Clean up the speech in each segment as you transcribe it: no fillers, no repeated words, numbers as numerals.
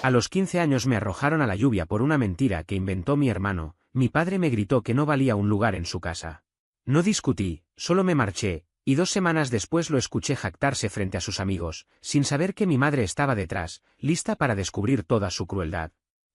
A los 15 años me arrojaron a la lluvia por una mentira que inventó mi hermano. Mi padre me gritó que no valía un lugar en su casa. No discutí, solo me marché, y 2 semanas después lo escuché jactarse frente a sus amigos, sin saber que mi madre estaba detrás, lista para descubrir toda su crueldad.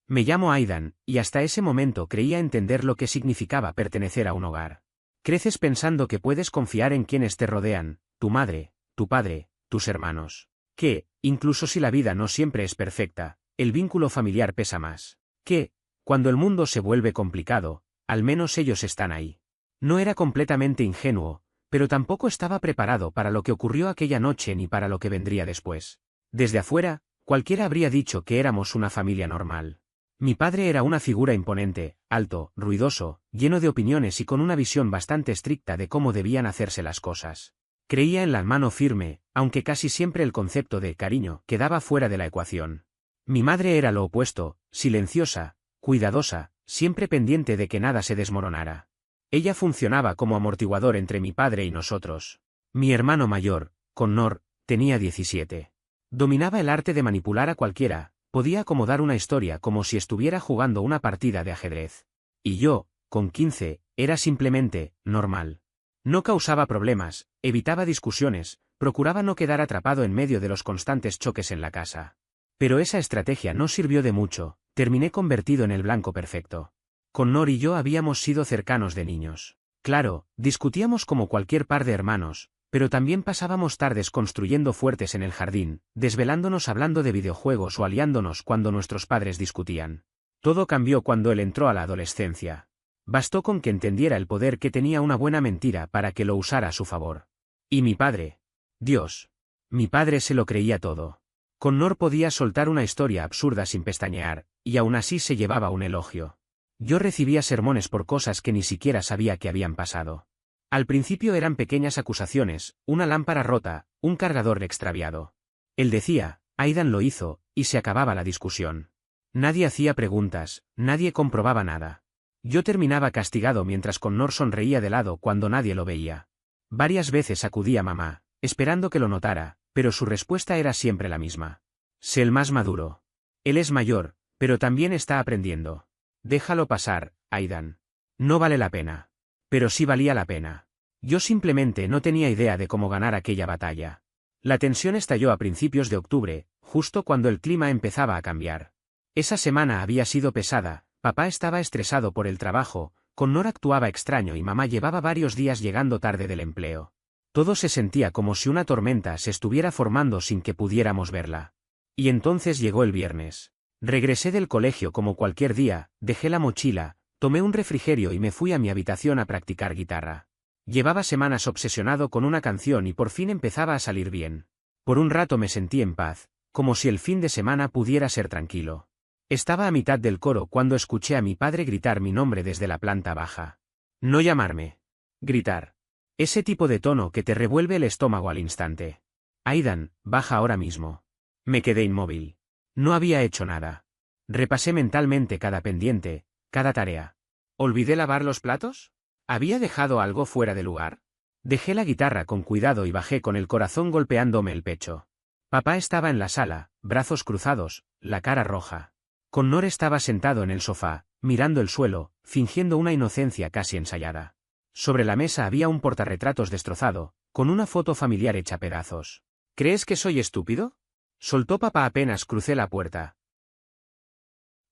Me llamo Aidan, y hasta ese momento creía entender lo que significaba pertenecer a un hogar. Creces pensando que puedes confiar en quienes te rodean, tu madre, tu padre, tus hermanos. Que, incluso si la vida no siempre es perfecta, el vínculo familiar pesa más. Que, cuando el mundo se vuelve complicado, al menos ellos están ahí. No era completamente ingenuo, pero tampoco estaba preparado para lo que ocurrió aquella noche ni para lo que vendría después. Desde afuera, cualquiera habría dicho que éramos una familia normal. Mi padre era una figura imponente, alto, ruidoso, lleno de opiniones y con una visión bastante estricta de cómo debían hacerse las cosas. Creía en la mano firme, aunque casi siempre el concepto de cariño quedaba fuera de la ecuación. Mi madre era lo opuesto, silenciosa, cuidadosa, siempre pendiente de que nada se desmoronara. Ella funcionaba como amortiguador entre mi padre y nosotros. Mi hermano mayor, Connor, tenía 17. Dominaba el arte de manipular a cualquiera, podía acomodar una historia como si estuviera jugando una partida de ajedrez. Y yo, con 15, era simplemente normal. No causaba problemas, evitaba discusiones, procuraba no quedar atrapado en medio de los constantes choques en la casa. Pero esa estrategia no sirvió de mucho, terminé convertido en el blanco perfecto. Connor y yo habíamos sido cercanos de niños. Claro, discutíamos como cualquier par de hermanos, pero también pasábamos tardes construyendo fuertes en el jardín, desvelándonos hablando de videojuegos o aliándonos cuando nuestros padres discutían. Todo cambió cuando él entró a la adolescencia. Bastó con que entendiera el poder que tenía una buena mentira para que lo usara a su favor. Y mi padre. Dios. Mi padre se lo creía todo. Connor podía soltar una historia absurda sin pestañear, y aún así se llevaba un elogio. Yo recibía sermones por cosas que ni siquiera sabía que habían pasado. Al principio eran pequeñas acusaciones, una lámpara rota, un cargador extraviado. Él decía, Aidan lo hizo, y se acababa la discusión. Nadie hacía preguntas, nadie comprobaba nada. Yo terminaba castigado mientras Connor sonreía de lado cuando nadie lo veía. Varias veces acudí a mamá, esperando que lo notara, pero su respuesta era siempre la misma. Sé el más maduro. Él es mayor, pero también está aprendiendo. Déjalo pasar, Aidan. No vale la pena. Pero sí valía la pena. Yo simplemente no tenía idea de cómo ganar aquella batalla. La tensión estalló a principios de octubre, justo cuando el clima empezaba a cambiar. Esa semana había sido pesada, papá estaba estresado por el trabajo, Connor actuaba extraño y mamá llevaba varios días llegando tarde del empleo. Todo se sentía como si una tormenta se estuviera formando sin que pudiéramos verla. Y entonces llegó el viernes. Regresé del colegio como cualquier día, dejé la mochila, tomé un refrigerio y me fui a mi habitación a practicar guitarra. Llevaba semanas obsesionado con una canción y por fin empezaba a salir bien. Por un rato me sentí en paz, como si el fin de semana pudiera ser tranquilo. Estaba a mitad del coro cuando escuché a mi padre gritar mi nombre desde la planta baja. No llamarme. Gritar. Ese tipo de tono que te revuelve el estómago al instante. Aidan, baja ahora mismo. Me quedé inmóvil. No había hecho nada. Repasé mentalmente cada pendiente, cada tarea. ¿Olvidé lavar los platos? ¿Había dejado algo fuera de lugar? Dejé la guitarra con cuidado y bajé con el corazón golpeándome el pecho. Papá estaba en la sala, brazos cruzados, la cara roja. Connor estaba sentado en el sofá, mirando el suelo, fingiendo una inocencia casi ensayada. Sobre la mesa había un portarretratos destrozado, con una foto familiar hecha pedazos. ¿Crees que soy estúpido? Soltó papá apenas crucé la puerta.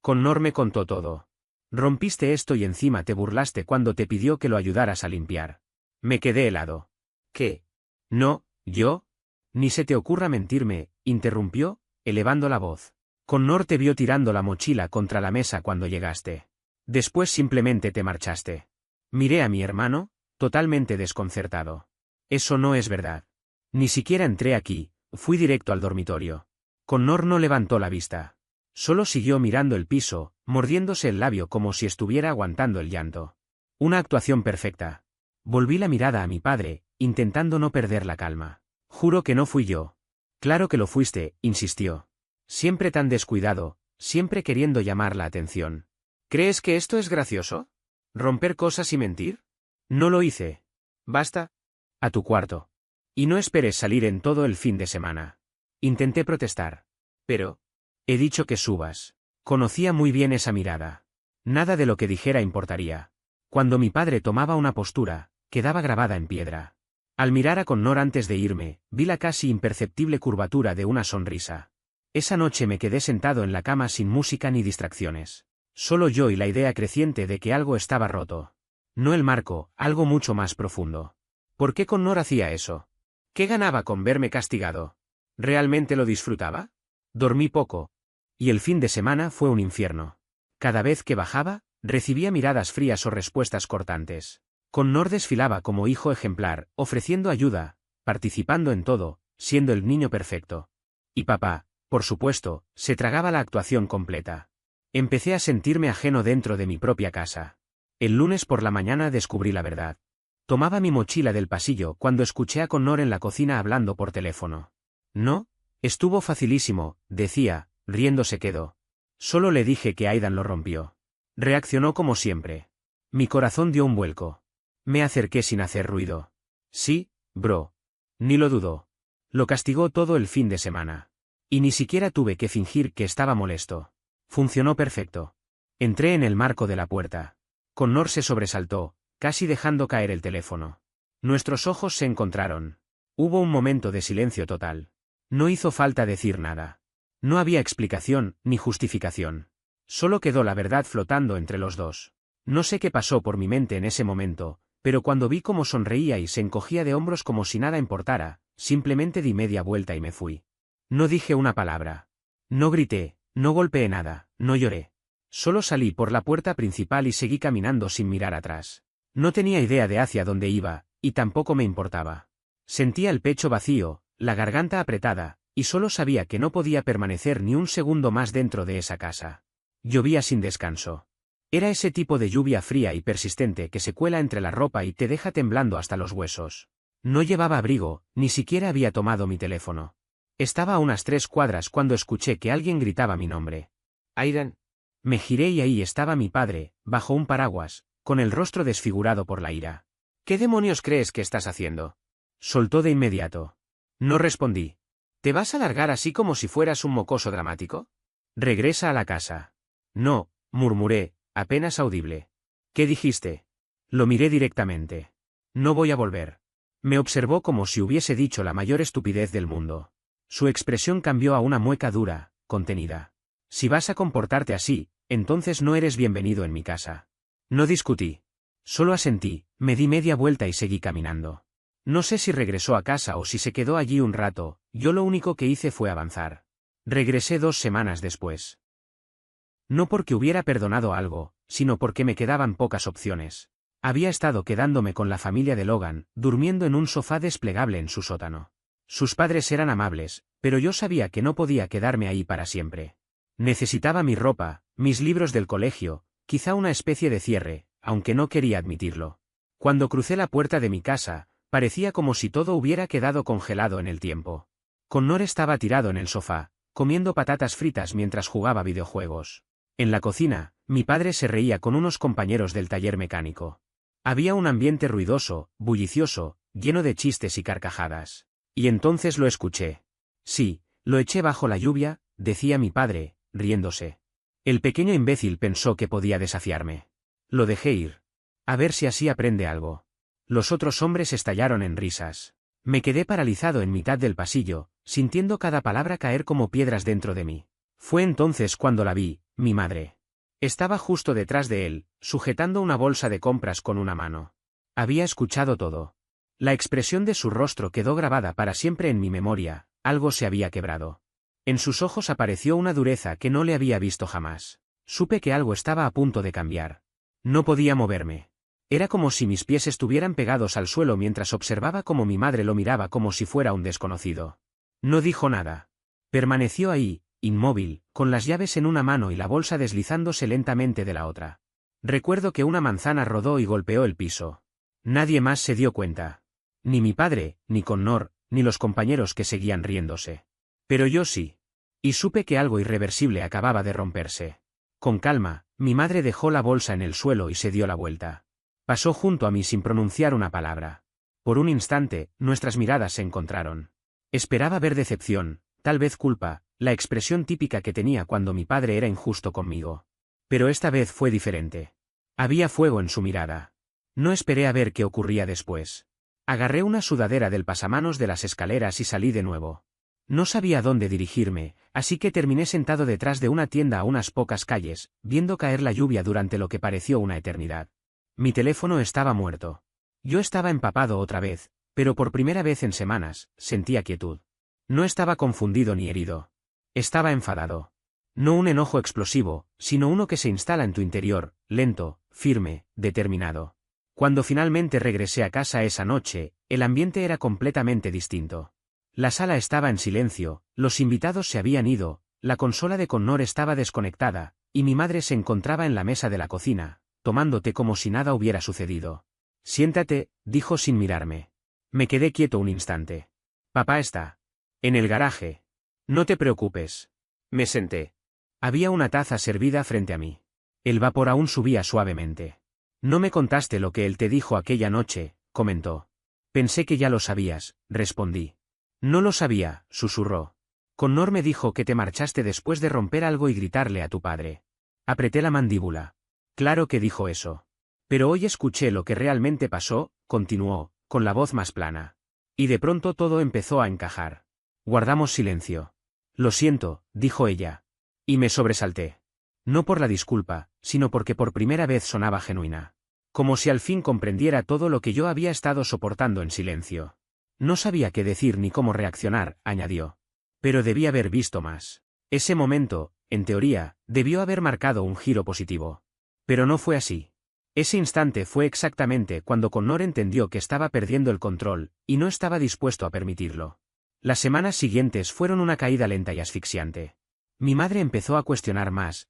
Connor me contó todo. Rompiste esto y encima te burlaste cuando te pidió que lo ayudaras a limpiar. Me quedé helado. ¿Qué? No, yo. Ni se te ocurra mentirme, interrumpió, elevando la voz. Connor te vio tirando la mochila contra la mesa cuando llegaste. Después simplemente te marchaste. Miré a mi hermano, totalmente desconcertado. Eso no es verdad. Ni siquiera entré aquí, fui directo al dormitorio. Connor no levantó la vista. Solo siguió mirando el piso, mordiéndose el labio como si estuviera aguantando el llanto. Una actuación perfecta. Volví la mirada a mi padre, intentando no perder la calma. Juro que no fui yo. Claro que lo fuiste, insistió. Siempre tan descuidado, siempre queriendo llamar la atención. ¿Crees que esto es gracioso? ¿Romper cosas y mentir? No lo hice. Basta. A tu cuarto. Y no esperes salir en todo el fin de semana. Intenté protestar. Pero... He dicho que subas. Conocía muy bien esa mirada. Nada de lo que dijera importaría. Cuando mi padre tomaba una postura, quedaba grabada en piedra. Al mirar a Connor antes de irme, vi la casi imperceptible curvatura de una sonrisa. Esa noche me quedé sentado en la cama sin música ni distracciones. Solo yo y la idea creciente de que algo estaba roto. No el marco, algo mucho más profundo. ¿Por qué Connor hacía eso? ¿Qué ganaba con verme castigado? ¿Realmente lo disfrutaba? Dormí poco. Y el fin de semana fue un infierno. Cada vez que bajaba, recibía miradas frías o respuestas cortantes. Connor desfilaba como hijo ejemplar, ofreciendo ayuda, participando en todo, siendo el niño perfecto. Y papá, por supuesto, se tragaba la actuación completa. Empecé a sentirme ajeno dentro de mi propia casa. El lunes por la mañana descubrí la verdad. Tomaba mi mochila del pasillo cuando escuché a Connor en la cocina hablando por teléfono. No, estuvo facilísimo, decía, riéndose quedó. Solo le dije que Aidan lo rompió. Reaccionó como siempre. Mi corazón dio un vuelco. Me acerqué sin hacer ruido. Sí, bro. Ni lo dudó. Lo castigó todo el fin de semana. Y ni siquiera tuve que fingir que estaba molesto. Funcionó perfecto. Entré en el marco de la puerta. Connor se sobresaltó, casi dejando caer el teléfono. Nuestros ojos se encontraron. Hubo un momento de silencio total. No hizo falta decir nada. No había explicación, ni justificación. Solo quedó la verdad flotando entre los dos. No sé qué pasó por mi mente en ese momento, pero cuando vi cómo sonreía y se encogía de hombros como si nada importara, simplemente di media vuelta y me fui. No dije una palabra. No grité, no golpeé nada, no lloré. Solo salí por la puerta principal y seguí caminando sin mirar atrás. No tenía idea de hacia dónde iba, y tampoco me importaba. Sentía el pecho vacío, la garganta apretada, y solo sabía que no podía permanecer ni un segundo más dentro de esa casa. Llovía sin descanso. Era ese tipo de lluvia fría y persistente que se cuela entre la ropa y te deja temblando hasta los huesos. No llevaba abrigo, ni siquiera había tomado mi teléfono. Estaba a unas 3 cuadras cuando escuché que alguien gritaba mi nombre. Aidan. Me giré y ahí estaba mi padre, bajo un paraguas, con el rostro desfigurado por la ira. ¿Qué demonios crees que estás haciendo? Soltó de inmediato. No respondí. ¿Te vas a largar así como si fueras un mocoso dramático? Regresa a la casa. No, murmuré, apenas audible. ¿Qué dijiste? Lo miré directamente. No voy a volver. Me observó como si hubiese dicho la mayor estupidez del mundo. Su expresión cambió a una mueca dura, contenida. Si vas a comportarte así, entonces no eres bienvenido en mi casa. No discutí. Solo asentí, me di media vuelta y seguí caminando. No sé si regresó a casa o si se quedó allí un rato, yo lo único que hice fue avanzar. Regresé 2 semanas después. No porque hubiera perdonado algo, sino porque me quedaban pocas opciones. Había estado quedándome con la familia de Logan, durmiendo en un sofá desplegable en su sótano. Sus padres eran amables, pero yo sabía que no podía quedarme ahí para siempre. Necesitaba mi ropa, mis libros del colegio, quizá una especie de cierre, aunque no quería admitirlo. Cuando crucé la puerta de mi casa, parecía como si todo hubiera quedado congelado en el tiempo. Connor estaba tirado en el sofá, comiendo patatas fritas mientras jugaba videojuegos. En la cocina, mi padre se reía con unos compañeros del taller mecánico. Había un ambiente ruidoso, bullicioso, lleno de chistes y carcajadas. Y entonces lo escuché. Sí, lo eché bajo la lluvia, decía mi padre, riéndose. El pequeño imbécil pensó que podía desafiarme. Lo dejé ir. A ver si así aprende algo. Los otros hombres estallaron en risas. Me quedé paralizado en mitad del pasillo, sintiendo cada palabra caer como piedras dentro de mí. Fue entonces cuando la vi, mi madre. Estaba justo detrás de él, sujetando una bolsa de compras con una mano. Había escuchado todo. La expresión de su rostro quedó grabada para siempre en mi memoria, algo se había quebrado. En sus ojos apareció una dureza que no le había visto jamás. Supe que algo estaba a punto de cambiar. No podía moverme. Era como si mis pies estuvieran pegados al suelo mientras observaba cómo mi madre lo miraba como si fuera un desconocido. No dijo nada. Permaneció ahí, inmóvil, con las llaves en una mano y la bolsa deslizándose lentamente de la otra. Recuerdo que una manzana rodó y golpeó el piso. Nadie más se dio cuenta. Ni mi padre, ni Connor, ni los compañeros que seguían riéndose. Pero yo sí. Y supe que algo irreversible acababa de romperse. Con calma, mi madre dejó la bolsa en el suelo y se dio la vuelta. Pasó junto a mí sin pronunciar una palabra. Por un instante, nuestras miradas se encontraron. Esperaba ver decepción, tal vez culpa, la expresión típica que tenía cuando mi padre era injusto conmigo. Pero esta vez fue diferente. Había fuego en su mirada. No esperé a ver qué ocurría después. Agarré una sudadera del pasamanos de las escaleras y salí de nuevo. No sabía a dónde dirigirme, así que terminé sentado detrás de una tienda a unas pocas calles, viendo caer la lluvia durante lo que pareció una eternidad. Mi teléfono estaba muerto. Yo estaba empapado otra vez, pero por primera vez en semanas, sentía quietud. No estaba confundido ni herido. Estaba enfadado. No un enojo explosivo, sino uno que se instala en tu interior, lento, firme, determinado. Cuando finalmente regresé a casa esa noche, el ambiente era completamente distinto. La sala estaba en silencio, los invitados se habían ido, la consola de Connor estaba desconectada, y mi madre se encontraba en la mesa de la cocina, tomando té como si nada hubiera sucedido. Siéntate, dijo sin mirarme. Me quedé quieto un instante. Papá está en el garaje. No te preocupes. Me senté. Había una taza servida frente a mí. El vapor aún subía suavemente. No me contaste lo que él te dijo aquella noche, comentó. Pensé que ya lo sabías, respondí. No lo sabía, susurró. Connor me dijo que te marchaste después de romper algo y gritarle a tu padre. Apreté la mandíbula. Claro que dijo eso. Pero hoy escuché lo que realmente pasó, continuó, con la voz más plana. Y de pronto todo empezó a encajar. Guardamos silencio. Lo siento, dijo ella. Y me sobresalté. No por la disculpa, sino porque por primera vez sonaba genuina. Como si al fin comprendiera todo lo que yo había estado soportando en silencio. No sabía qué decir ni cómo reaccionar, añadió. Pero debí haber visto más. Ese momento, en teoría, debió haber marcado un giro positivo. Pero no fue así. Ese instante fue exactamente cuando Connor entendió que estaba perdiendo el control, y no estaba dispuesto a permitirlo. Las semanas siguientes fueron una caída lenta y asfixiante. Mi madre empezó a cuestionar más,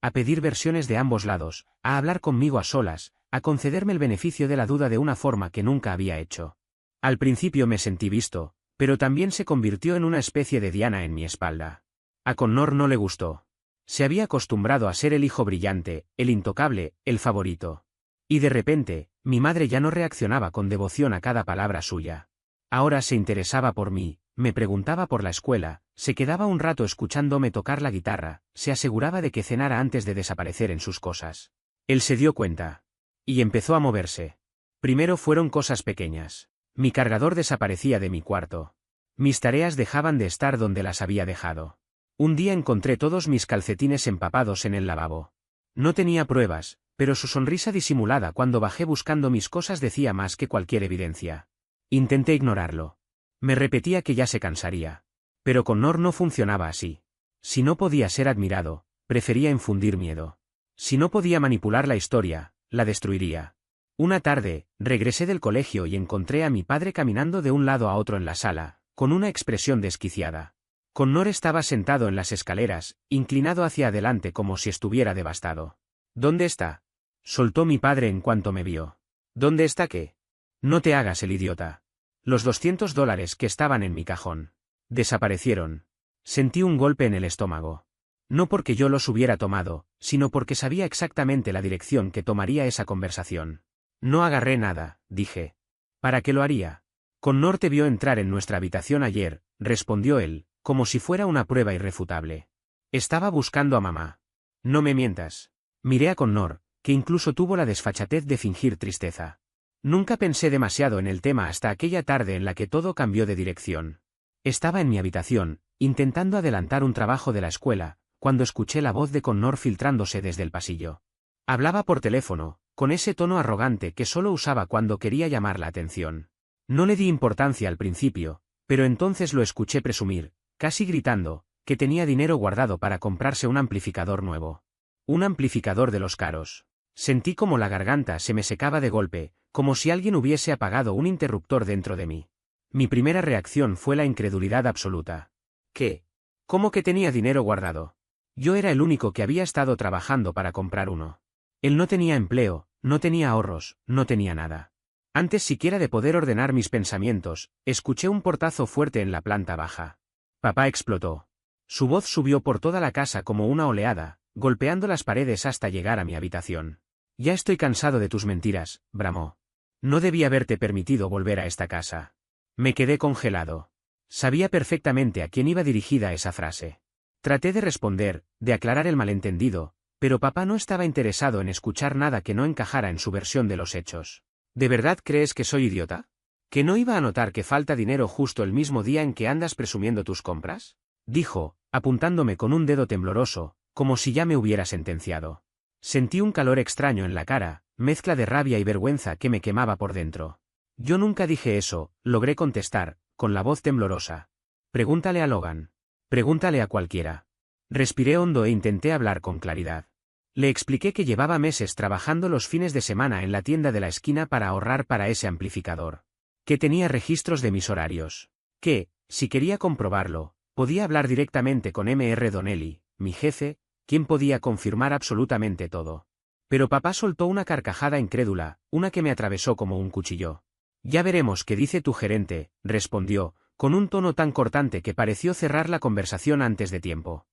a pedir versiones de ambos lados, a hablar conmigo a solas, a concederme el beneficio de la duda de una forma que nunca había hecho. Al principio me sentí visto, pero también se convirtió en una especie de diana en mi espalda. A Connor no le gustó. Se había acostumbrado a ser el hijo brillante, el intocable, el favorito. Y de repente, mi madre ya no reaccionaba con devoción a cada palabra suya. Ahora se interesaba por mí, me preguntaba por la escuela, se quedaba un rato escuchándome tocar la guitarra, se aseguraba de que cenara antes de desaparecer en sus cosas. Él se dio cuenta. Y empezó a moverse. Primero fueron cosas pequeñas. Mi cargador desaparecía de mi cuarto. Mis tareas dejaban de estar donde las había dejado. Un día encontré todos mis calcetines empapados en el lavabo. No tenía pruebas, pero su sonrisa disimulada cuando bajé buscando mis cosas decía más que cualquier evidencia. Intenté ignorarlo. Me repetía que ya se cansaría. Pero Connor no funcionaba así. Si no podía ser admirado, prefería infundir miedo. Si no podía manipular la historia, la destruiría. Una tarde, regresé del colegio y encontré a mi padre caminando de un lado a otro en la sala, con una expresión desquiciada. Connor estaba sentado en las escaleras, inclinado hacia adelante como si estuviera devastado. ¿Dónde está? Soltó mi padre en cuanto me vio. ¿Dónde está qué? No te hagas el idiota. Los $200 que estaban en mi cajón. Desaparecieron. Sentí un golpe en el estómago. No porque yo los hubiera tomado, sino porque sabía exactamente la dirección que tomaría esa conversación. No agarré nada, dije. ¿Para qué lo haría? Connor te vio entrar en nuestra habitación ayer, respondió él, como si fuera una prueba irrefutable. Estaba buscando a mamá. No me mientas. Miré a Connor, que incluso tuvo la desfachatez de fingir tristeza. Nunca pensé demasiado en el tema hasta aquella tarde en la que todo cambió de dirección. Estaba en mi habitación, intentando adelantar un trabajo de la escuela, cuando escuché la voz de Connor filtrándose desde el pasillo. Hablaba por teléfono, con ese tono arrogante que solo usaba cuando quería llamar la atención. No le di importancia al principio, pero entonces lo escuché presumir, casi gritando, que tenía dinero guardado para comprarse un amplificador nuevo. Un amplificador de los caros. Sentí como la garganta se me secaba de golpe, como si alguien hubiese apagado un interruptor dentro de mí. Mi primera reacción fue la incredulidad absoluta. ¿Qué? ¿Cómo que tenía dinero guardado? Yo era el único que había estado trabajando para comprar uno. Él no tenía empleo, no tenía ahorros, no tenía nada. Antes siquiera de poder ordenar mis pensamientos, escuché un portazo fuerte en la planta baja. Papá explotó. Su voz subió por toda la casa como una oleada, golpeando las paredes hasta llegar a mi habitación. Ya estoy cansado de tus mentiras, bramó. No debí haberte permitido volver a esta casa. Me quedé congelado. Sabía perfectamente a quién iba dirigida esa frase. Traté de responder, de aclarar el malentendido, pero papá no estaba interesado en escuchar nada que no encajara en su versión de los hechos. ¿De verdad crees que soy idiota? ¿Que no iba a notar que falta dinero justo el mismo día en que andas presumiendo tus compras? Dijo, apuntándome con un dedo tembloroso, como si ya me hubiera sentenciado. Sentí un calor extraño en la cara, mezcla de rabia y vergüenza que me quemaba por dentro. Yo nunca dije eso, logré contestar, con la voz temblorosa. Pregúntale a Logan. Pregúntale a cualquiera. Respiré hondo e intenté hablar con claridad. Le expliqué que llevaba meses trabajando los fines de semana en la tienda de la esquina para ahorrar para ese amplificador. Que tenía registros de mis horarios. Que, si quería comprobarlo, podía hablar directamente con Mr. Donnelly, mi jefe, quien podía confirmar absolutamente todo. Pero papá soltó una carcajada incrédula, una que me atravesó como un cuchillo. Ya veremos qué dice tu gerente, respondió, con un tono tan cortante que pareció cerrar la conversación antes de tiempo.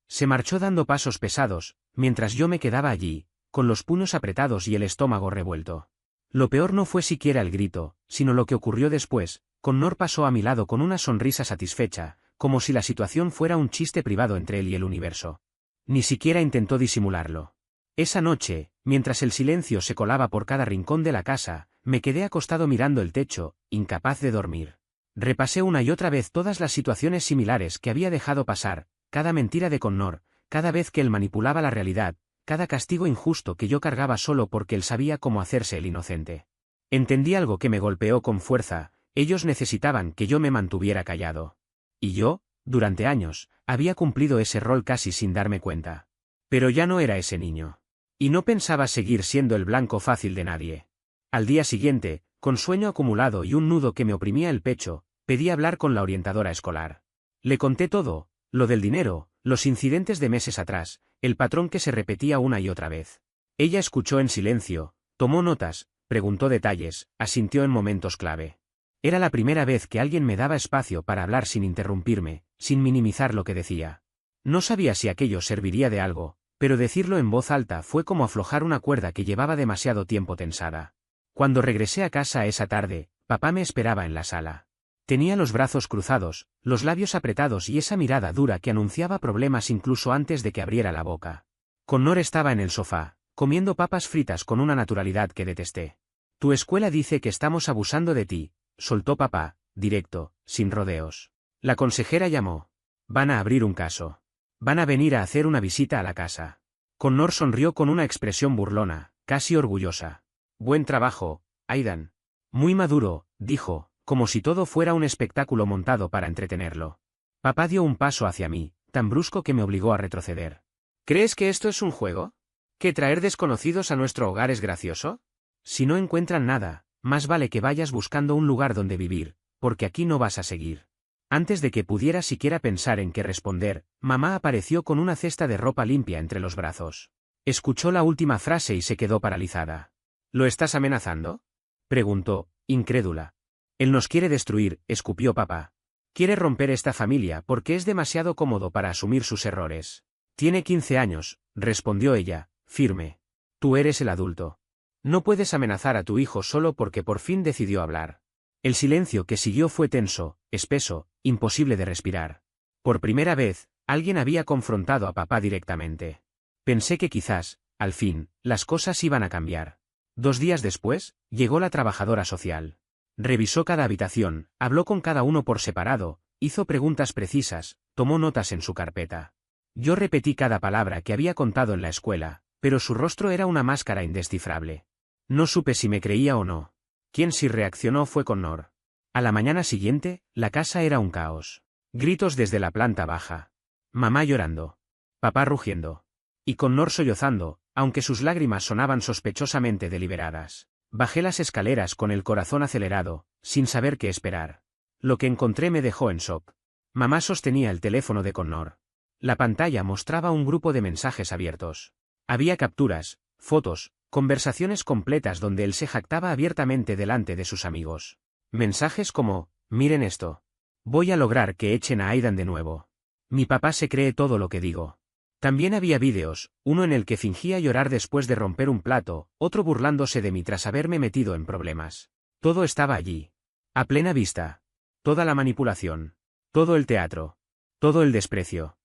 Se marchó dando pasos pesados, mientras yo me quedaba allí, con los puños apretados y el estómago revuelto. Lo peor no fue siquiera el grito, sino lo que ocurrió después. Connor pasó a mi lado con una sonrisa satisfecha, como si la situación fuera un chiste privado entre él y el universo. Ni siquiera intentó disimularlo. Esa noche, mientras el silencio se colaba por cada rincón de la casa, me quedé acostado mirando el techo, incapaz de dormir. Repasé una y otra vez todas las situaciones similares que había dejado pasar, cada mentira de Connor, cada vez que él manipulaba la realidad, cada castigo injusto que yo cargaba solo porque él sabía cómo hacerse el inocente. Entendí algo que me golpeó con fuerza: ellos necesitaban que yo me mantuviera callado. Y yo, durante años, había cumplido ese rol casi sin darme cuenta. Pero ya no era ese niño. Y no pensaba seguir siendo el blanco fácil de nadie. Al día siguiente, con sueño acumulado y un nudo que me oprimía el pecho, pedí hablar con la orientadora escolar. Le conté todo, lo del dinero, los incidentes de meses atrás, el patrón que se repetía una y otra vez. Ella escuchó en silencio, tomó notas, preguntó detalles, asintió en momentos clave. Era la primera vez que alguien me daba espacio para hablar sin interrumpirme, sin minimizar lo que decía. No sabía si aquello serviría de algo, pero decirlo en voz alta fue como aflojar una cuerda que llevaba demasiado tiempo tensada. Cuando regresé a casa esa tarde, papá me esperaba en la sala. Tenía los brazos cruzados, los labios apretados y esa mirada dura que anunciaba problemas incluso antes de que abriera la boca. Connor estaba en el sofá, comiendo papas fritas con una naturalidad que detesté. Tu escuela dice que estamos abusando de ti, soltó papá, directo, sin rodeos. La consejera llamó. Van a abrir un caso. Van a venir a hacer una visita a la casa. Connor sonrió con una expresión burlona, casi orgullosa. Buen trabajo, Aidan. Muy maduro, dijo, como si todo fuera un espectáculo montado para entretenerlo. Papá dio un paso hacia mí, tan brusco que me obligó a retroceder. ¿Crees que esto es un juego? ¿Que traer desconocidos a nuestro hogar es gracioso? Si no encuentran nada, más vale que vayas buscando un lugar donde vivir, porque aquí no vas a seguir. Antes de que pudiera siquiera pensar en qué responder, mamá apareció con una cesta de ropa limpia entre los brazos. Escuchó la última frase y se quedó paralizada. ¿Lo estás amenazando?, preguntó, incrédula. Él nos quiere destruir, escupió papá. Quiere romper esta familia porque es demasiado cómodo para asumir sus errores. Tiene 15 años, respondió ella, firme. Tú eres el adulto. No puedes amenazar a tu hijo solo porque por fin decidió hablar. El silencio que siguió fue tenso, espeso, imposible de respirar. Por primera vez, alguien había confrontado a papá directamente. Pensé que quizás, al fin, las cosas iban a cambiar. 2 días después, llegó la trabajadora social. Revisó cada habitación, habló con cada uno por separado, hizo preguntas precisas, tomó notas en su carpeta. Yo repetí cada palabra que había contado en la escuela, pero su rostro era una máscara indescifrable. No supe si me creía o no. Quien sí reaccionó fue Connor. A la mañana siguiente, la casa era un caos. Gritos desde la planta baja. Mamá llorando. Papá rugiendo. Y Connor sollozando, aunque sus lágrimas sonaban sospechosamente deliberadas. Bajé las escaleras con el corazón acelerado, sin saber qué esperar. Lo que encontré me dejó en shock. Mamá sostenía el teléfono de Connor. La pantalla mostraba un grupo de mensajes abiertos. Había capturas, fotos, conversaciones completas donde él se jactaba abiertamente delante de sus amigos. Mensajes como: miren esto. Voy a lograr que echen a Aidan de nuevo. Mi papá se cree todo lo que digo. También había vídeos, uno en el que fingía llorar después de romper un plato, otro burlándose de mí tras haberme metido en problemas. Todo estaba allí. A plena vista. toda la manipulación, todo el teatro, todo el desprecio.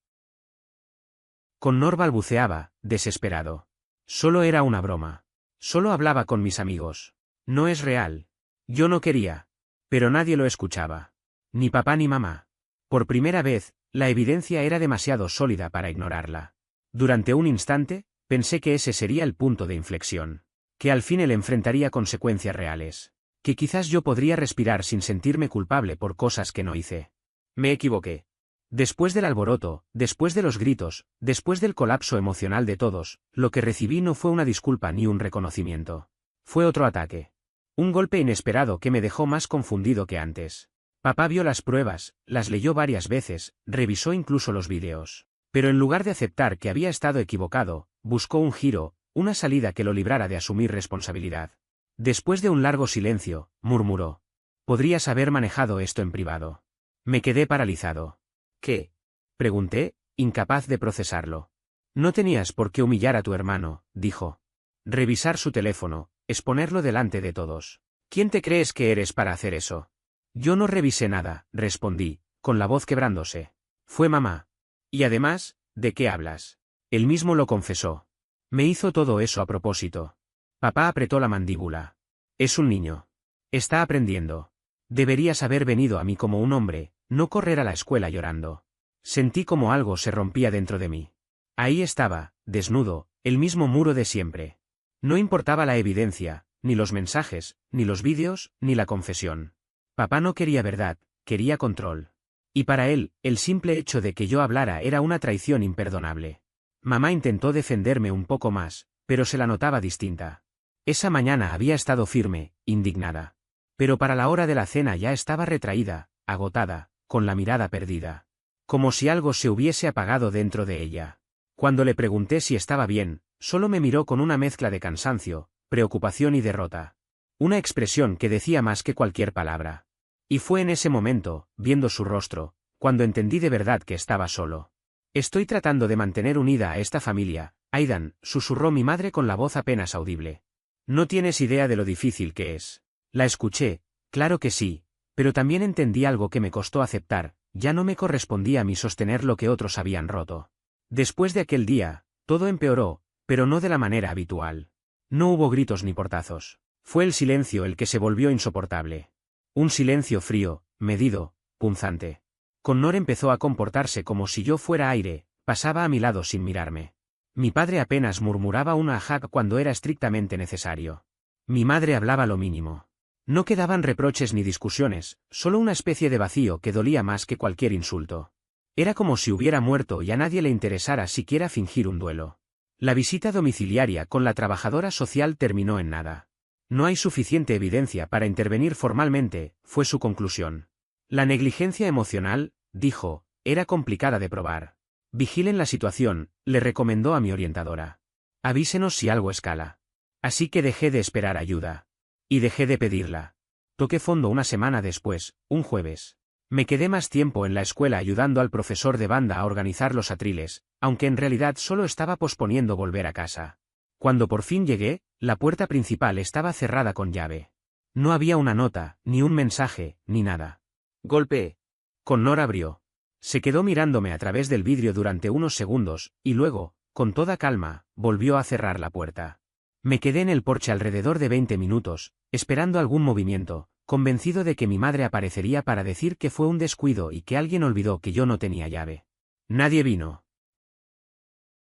Connor balbuceaba, desesperado. Solo era una broma. Solo hablaba con mis amigos. No es real. Yo no quería. Pero nadie lo escuchaba. Ni papá ni mamá. Por primera vez, la evidencia era demasiado sólida para ignorarla. Durante un instante, pensé que ese sería el punto de inflexión. Que al fin él enfrentaría consecuencias reales. Que quizás yo podría respirar sin sentirme culpable por cosas que no hice. Me equivoqué. Después del alboroto, después de los gritos, después del colapso emocional de todos, lo que recibí no fue una disculpa ni un reconocimiento. Fue otro ataque. Un golpe inesperado que me dejó más confundido que antes. Papá vio las pruebas, las leyó varias veces, revisó incluso los vídeos. Pero en lugar de aceptar que había estado equivocado, buscó un giro, una salida que lo librara de asumir responsabilidad. Después de un largo silencio, murmuró. Podrías haber manejado esto en privado. Me quedé paralizado. ¿Qué? Pregunté, incapaz de procesarlo. No tenías por qué humillar a tu hermano, dijo. Revisar su teléfono, exponerlo delante de todos. ¿Quién te crees que eres para hacer eso? Yo no revisé nada, respondí, con la voz quebrándose. Fue mamá. Y además, ¿de qué hablas? Él mismo lo confesó. Me hizo todo eso a propósito. Papá apretó la mandíbula. Es un niño. Está aprendiendo. Deberías haber venido a mí como un hombre, no correr a la escuela llorando. Sentí como algo se rompía dentro de mí. Ahí estaba, desnudo, el mismo muro de siempre. No importaba la evidencia, ni los mensajes, ni los vídeos, ni la confesión. Papá no quería verdad, quería control. Y para él, el simple hecho de que yo hablara era una traición imperdonable. Mamá intentó defenderme un poco más, pero se la notaba distinta. Esa mañana había estado firme, indignada. Pero para la hora de la cena ya estaba retraída, agotada, con la mirada perdida. Como si algo se hubiese apagado dentro de ella. Cuando le pregunté si estaba bien, solo me miró con una mezcla de cansancio, preocupación y derrota. Una expresión que decía más que cualquier palabra. Y fue en ese momento, viendo su rostro, cuando entendí de verdad que estaba solo. Estoy tratando de mantener unida a esta familia, Aidan, susurró mi madre con la voz apenas audible. No tienes idea de lo difícil que es. La escuché, claro que sí, pero también entendí algo que me costó aceptar, ya no me correspondía a mí sostener lo que otros habían roto. Después de aquel día, todo empeoró, pero no de la manera habitual. No hubo gritos ni portazos. Fue el silencio el que se volvió insoportable. Un silencio frío, medido, punzante. Connor empezó a comportarse como si yo fuera aire, pasaba a mi lado sin mirarme. Mi padre apenas murmuraba una ajá cuando era estrictamente necesario. Mi madre hablaba lo mínimo. No quedaban reproches ni discusiones, solo una especie de vacío que dolía más que cualquier insulto. Era como si hubiera muerto y a nadie le interesara siquiera fingir un duelo. La visita domiciliaria con la trabajadora social terminó en nada. No hay suficiente evidencia para intervenir formalmente, fue su conclusión. La negligencia emocional, dijo, era complicada de probar. Vigilen la situación, le recomendó a mi orientadora. Avísenos si algo escala. Así que dejé de esperar ayuda. Y dejé de pedirla. Toqué fondo una semana después, un jueves. Me quedé más tiempo en la escuela ayudando al profesor de banda a organizar los atriles, aunque en realidad solo estaba posponiendo volver a casa. Cuando por fin llegué, la puerta principal estaba cerrada con llave. No había una nota, ni un mensaje, ni nada. Golpeé. Connor abrió. Se quedó mirándome a través del vidrio durante unos segundos, y luego, con toda calma, volvió a cerrar la puerta. Me quedé en el porche alrededor de 20 minutos, esperando algún movimiento, convencido de que mi madre aparecería para decir que fue un descuido y que alguien olvidó que yo no tenía llave. Nadie vino.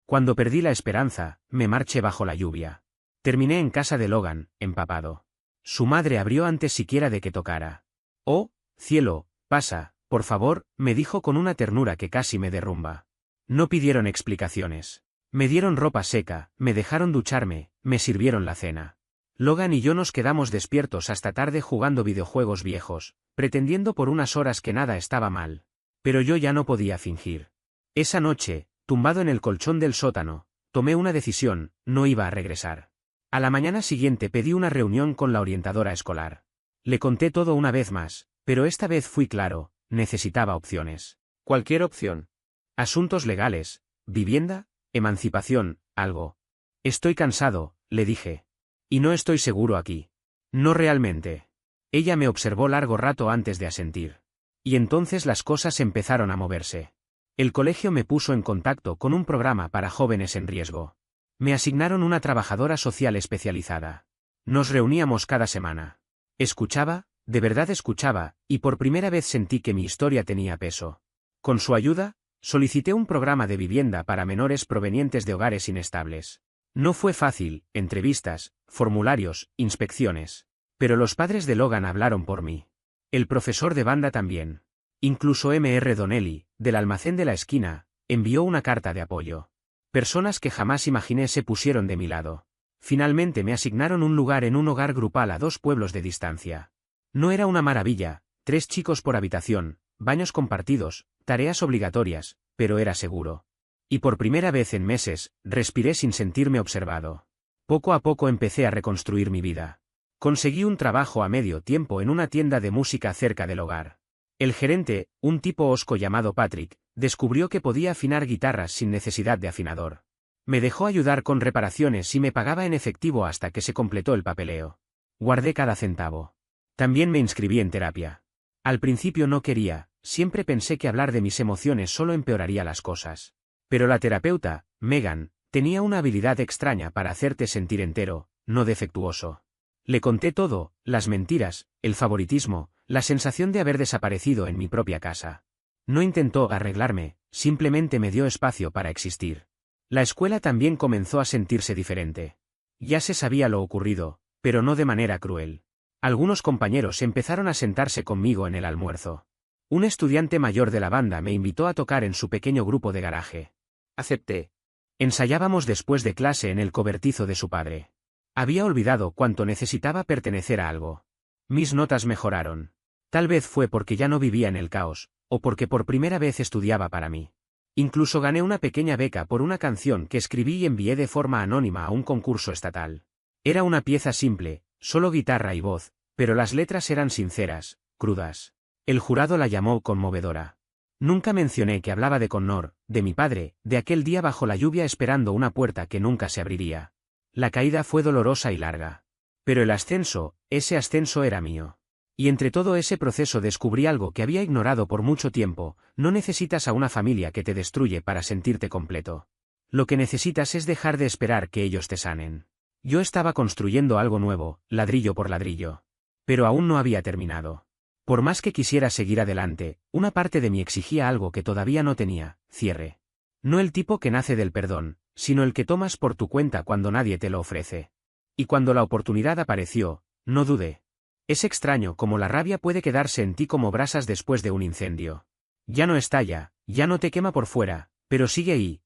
Cuando perdí la esperanza, me marché bajo la lluvia. Terminé en casa de Logan, empapado. Su madre abrió antes siquiera de que tocara. «Oh, cielo, pasa, por favor», me dijo con una ternura que casi me derrumba. No pidieron explicaciones. Me dieron ropa seca, me dejaron ducharme, me sirvieron la cena. Logan y yo nos quedamos despiertos hasta tarde jugando videojuegos viejos, pretendiendo por unas horas que nada estaba mal. Pero yo ya no podía fingir. Esa noche, tumbado en el colchón del sótano, tomé una decisión, no iba a regresar. A la mañana siguiente pedí una reunión con la orientadora escolar. Le conté todo una vez más, pero esta vez fui claro, necesitaba opciones. Cualquier opción. Asuntos legales, vivienda, emancipación, algo. Estoy cansado, le dije. Y no estoy seguro aquí. No realmente. Ella me observó largo rato antes de asentir. Y entonces las cosas empezaron a moverse. El colegio me puso en contacto con un programa para jóvenes en riesgo. Me asignaron una trabajadora social especializada. Nos reuníamos cada semana. Escuchaba, de verdad escuchaba, y por primera vez sentí que mi historia tenía peso. Con su ayuda, solicité un programa de vivienda para menores provenientes de hogares inestables. No fue fácil, entrevistas, formularios, inspecciones. Pero los padres de Logan hablaron por mí. El profesor de banda también. Incluso M.R. Donnelly, del almacén de la esquina, envió una carta de apoyo. Personas que jamás imaginé se pusieron de mi lado. Finalmente me asignaron un lugar en un hogar grupal a 2 pueblos de distancia. No era una maravilla, 3 chicos por habitación, baños compartidos, tareas obligatorias, pero era seguro. Y por primera vez en meses, respiré sin sentirme observado. Poco a poco empecé a reconstruir mi vida. Conseguí un trabajo a medio tiempo en una tienda de música cerca del hogar. El gerente, un tipo hosco llamado Patrick, descubrió que podía afinar guitarras sin necesidad de afinador. Me dejó ayudar con reparaciones y me pagaba en efectivo hasta que se completó el papeleo. Guardé cada centavo. También me inscribí en terapia. Al principio no quería, siempre pensé que hablar de mis emociones solo empeoraría las cosas. Pero la terapeuta, Megan, tenía una habilidad extraña para hacerte sentir entero, no defectuoso. Le conté todo, las mentiras, el favoritismo, la sensación de haber desaparecido en mi propia casa. No intentó arreglarme, simplemente me dio espacio para existir. La escuela también comenzó a sentirse diferente. Ya se sabía lo ocurrido, pero no de manera cruel. Algunos compañeros empezaron a sentarse conmigo en el almuerzo. Un estudiante mayor de la banda me invitó a tocar en su pequeño grupo de garaje. Acepté. Ensayábamos después de clase en el cobertizo de su padre. Había olvidado cuánto necesitaba pertenecer a algo. Mis notas mejoraron. Tal vez fue porque ya no vivía en el caos, o porque por primera vez estudiaba para mí. Incluso gané una pequeña beca por una canción que escribí y envié de forma anónima a un concurso estatal. Era una pieza simple, solo guitarra y voz, pero las letras eran sinceras, crudas. El jurado la llamó conmovedora. Nunca mencioné que hablaba de Connor, de mi padre, de aquel día bajo la lluvia esperando una puerta que nunca se abriría. La caída fue dolorosa y larga. Pero el ascenso, ese ascenso era mío. Y entre todo ese proceso descubrí algo que había ignorado por mucho tiempo: no necesitas a una familia que te destruye para sentirte completo. Lo que necesitas es dejar de esperar que ellos te sanen. Yo estaba construyendo algo nuevo, ladrillo por ladrillo. Pero aún no había terminado. Por más que quisiera seguir adelante, una parte de mí exigía algo que todavía no tenía: cierre. No el tipo que nace del perdón, sino el que tomas por tu cuenta cuando nadie te lo ofrece. Y cuando la oportunidad apareció, no dudé. Es extraño cómo la rabia puede quedarse en ti como brasas después de un incendio. Ya no estalla, ya no te quema por fuera, pero sigue ahí.